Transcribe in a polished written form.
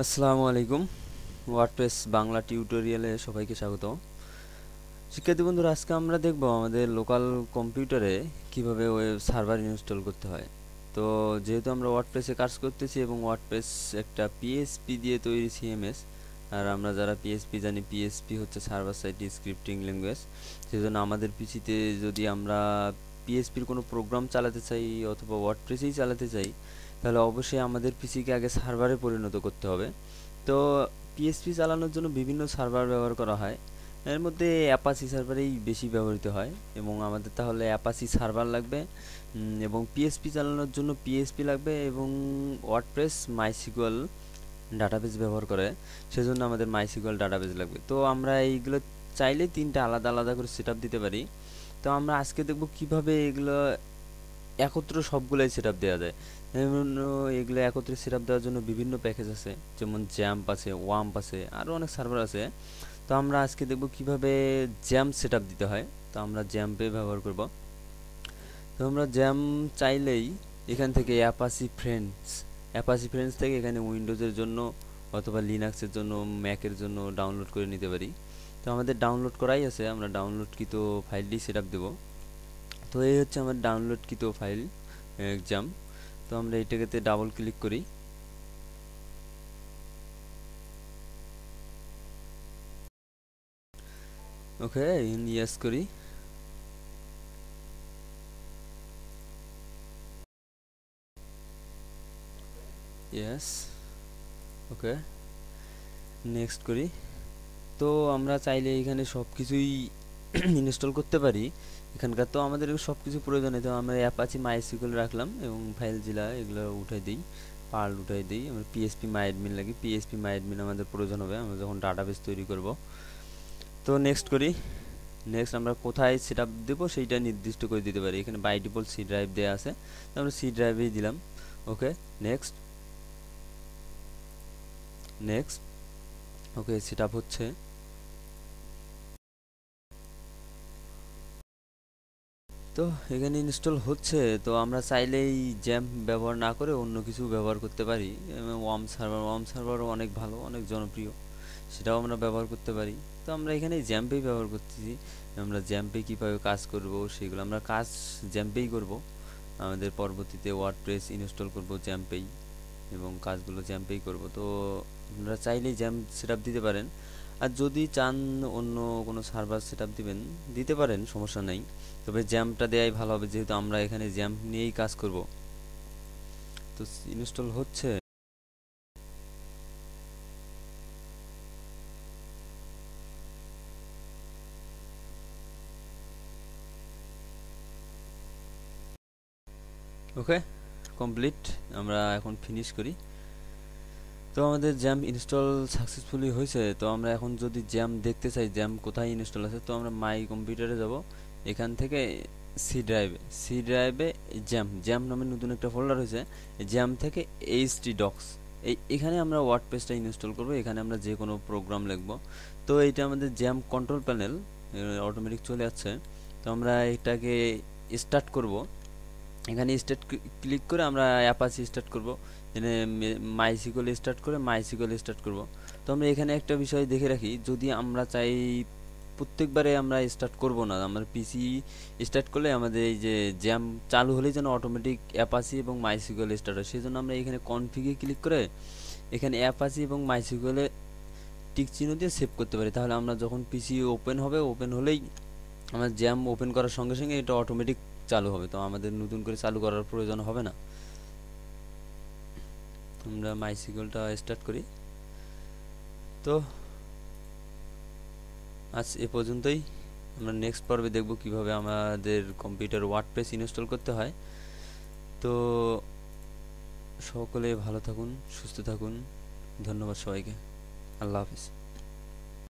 আসসালামু আলাইকুম। ওয়ার্ডপ্রেস বাংলা টিউটোরিয়ালে সবাইকে স্বাগত। শিক্ষার্থী বন্ধুরা, আজকে আমরা দেখব আমাদের লোকাল কম্পিউটারে কিভাবে ওয়েব সার্ভার ইনস্টল করতে হয়। তো যেহেতু আমরা ওয়ার্ডপ্রেসে কাজ করতেছি এবং ওয়ার্ডপ্রেস একটা পিএসপি দিয়ে তৈরি সিএমএস, আর আমরা যারা পিএসপি জানি, পিএসপি হচ্ছে সার্ভার সাইড স্ক্রিপ্টিং ল্যাঙ্গুয়েজ। সেজন্য আমাদের পিসিতে যদি আমরা পিএসপির কোনো প্রোগ্রাম চালাতে চাই অথবা ওয়ার্ডপ্রেসেই চালাতে চাই, তাহলে অবশ্যই আমাদের পিসিকে আগে সার্ভারে পরিণত করতে হবে। তো পিএসপি চালানোর জন্য বিভিন্ন সার্ভার ব্যবহার করা হয়। এর মধ্যে অ্যাপাচি সার্ভারেই বেশি ব্যবহৃত হয় এবং আমাদের তাহলে অ্যাপাচি সার্ভার লাগবে, এবং পিএসপি চালানোর জন্য পিএসপি লাগবে, এবং ওয়ার্ডপ্রেস মাইসিকুয়াল ডাটাবেস ব্যবহার করে, সেজন্য আমাদের মাইসিকুয়াল ডাটাবেস লাগবে। তো আমরা এইগুলো চাইলে তিনটা আলাদা আলাদা করে সেটআপ দিতে পারি। তো আমরা আজকে দেখব কিভাবে এগুলো একত্র সবগুলাই সেটআপ দেওয়া যায়। যেমন এগুলো একত্রে সেটআপ দেওয়ার জন্য বিভিন্ন প্যাকেজ আছে, যেমন জ্যাম্প আছে, ওয়াম্প আছে, আরও অনেক সার্ভার আছে। তো আমরা আজকে দেখব কিভাবে জ্যাম্প সেটআপ দিতে হয়। তো আমরা জ্যাম্পে ব্যবহার করব। তো আমরা জ্যাম্প চাইলেই এখান থেকে অ্যাপাচি ফ্রেন্ডস থেকে এখানে উইন্ডোজের জন্য অথবা লিনাক্সের জন্য, ম্যাকের জন্য ডাউনলোড করে নিতে পারি। তো আমাদের ডাউনলোড করাই আছে, আমরা ডাউনলোডকৃত ফাইলটি সেটআপ দেব। তো এই হচ্ছে আমার ডাউনলোডকৃত ফাইল এক্সাম। তো আমরা এটাকে ডাবল ক্লিক করি। ওকে, ইয়েস করি। ইয়েস। ওকে, নেক্সট করি। তো আমরা চাইলে এখানে সব কিছুই ইনস্টল করতে পারি। এখানকার তো আমাদের সব কিছু প্রয়োজন নেই। তো আমরা অ্যাপাচি মাইসিকুয়েল রাখলাম এবং ফাইল জিলা এগুলো উঠাই দিই, পার্ল উঠাই দিই। আমরা পিএসপি মাই অ্যাডমিন লাগি, পিএসপি মাই অ্যাডমিন আমাদের প্রয়োজন হবে আমরা যখন ডাটাবেস তৈরি করব। তো নেক্সট করি। নেক্সট আমরা কোথায় সেটআপ দেবো সেইটা নির্দিষ্ট করে দিতে পারি। এখানে বাই ডিফল্ট সি ড্রাইভ দেওয়া আছে, তো আমরা সি ড্রাইভেই দিলাম। ওকে, নেক্সট। নেক্সট। ওকে, সেটআপ হচ্ছে। তো এখানে ইনস্টল হচ্ছে। তো আমরা চাইলেই জ্যাম্প ব্যবহার না করে অন্য কিছু ব্যবহার করতে পারি। ওয়ার্ম সার্ভারও অনেক ভালো, অনেক জনপ্রিয়, সেটাও আমরা ব্যবহার করতে পারি। তো আমরা এখানে জ্যাম্পেই ব্যবহার করতেছি। আমরা জ্যাম্পে কীভাবে কাজ করব সেগুলো আমরা কাজ জ্যাম্পেই করব। আমাদের পরবর্তীতে ওয়ার্ডপ্রেস ইনস্টল করব জ্যাম্পেই, এবং কাজগুলো জ্যাম্পেই করব। তো আপনারা চাইলেই জ্যাম্প সেটআপ দিতে পারেন, আর যদি চান অন্য কোনো সার্ভার সেটআপ দিতে পারেন, সমস্যা নেই। তবে জ্যাম্পটা দেওয়াই ভালো হবে, যেহেতু আমরা এখানে জ্যাম্প নিয়েই কাজ করব। তো ইনস্টল হচ্ছে। ওকে, কমপ্লিট। আমরা এখন ফিনিশ করি। তো আমাদের জ্যাম্প ইনস্টল সাকসেসফুলি হয়েছে। তো আমরা এখন যদি জ্যাম্প দেখতে চাই জ্যাম্প কোথায় ইনস্টল আছে, তো আমরা মাই কম্পিউটারে যাব। এখান থেকে সি ড্রাইভে জ্যাম্প জ্যাম্প নামে নতুন একটা ফোল্ডার হয়েছে। জ্যাম্প থেকে এইচটি ডক্স, এখানে আমরা ওয়ার্ডপ্রেসটা ইনস্টল করব। এখানে আমরা যে কোনো প্রোগ্রাম লিখব। তো এইটা আমাদের জ্যাম্প কন্ট্রোল প্যানেল অটোমেটিক চলে যাচ্ছে। তো আমরা এটাকে স্টার্ট করব। এখানে স্টার্ট ক্লিক করে আমরা অ্যাপাচি স্টার্ট করব। এখানে মাইসিকুয়েল স্টার্ট করে মাইসিকুয়েল স্টার্ট করব। তো আমরা এখানে একটা বিষয় দেখে রাখি, যদি আমরা চাই প্রত্যেকবারে আমরা স্টার্ট করব না, আমরা পিসি স্টার্ট করলে আমাদের এই যে জ্যাম চালু হলেই যেন অটোমেটিক অ্যাপাচি এবং মাইসিকুয়েল স্টার্ট হয়, সেই জন্য আমরা এখানে কনফিগে ক্লিক করে এখানে অ্যাপাচি এবং মাইসিকুয়েলে টিক চিহ্ন দিয়ে সেভ করতে পারি। তাহলে আমরা যখন পিসি ওপেন হবে, ওপেন হলেই আমার জ্যাম ওপেন করার সঙ্গে সঙ্গে এটা অটোমেটিক চালু হবে। তো আমাদের নতুন করে চালু করার প্রয়োজন হবে না। আমরা মাইসিকুয়েলটা স্টার্ট করি। তো আজ এ পর্যন্তই। আমরা নেক্সট পর্বে দেখব কিভাবে আমাদের কম্পিউটার ওয়ার্ডপ্রেস ইনস্টল করতে হয়। তো সকলে ভালো থাকুন, সুস্থ থাকুন। ধন্যবাদ সবাইকে। আল্লাহ হাফিজ।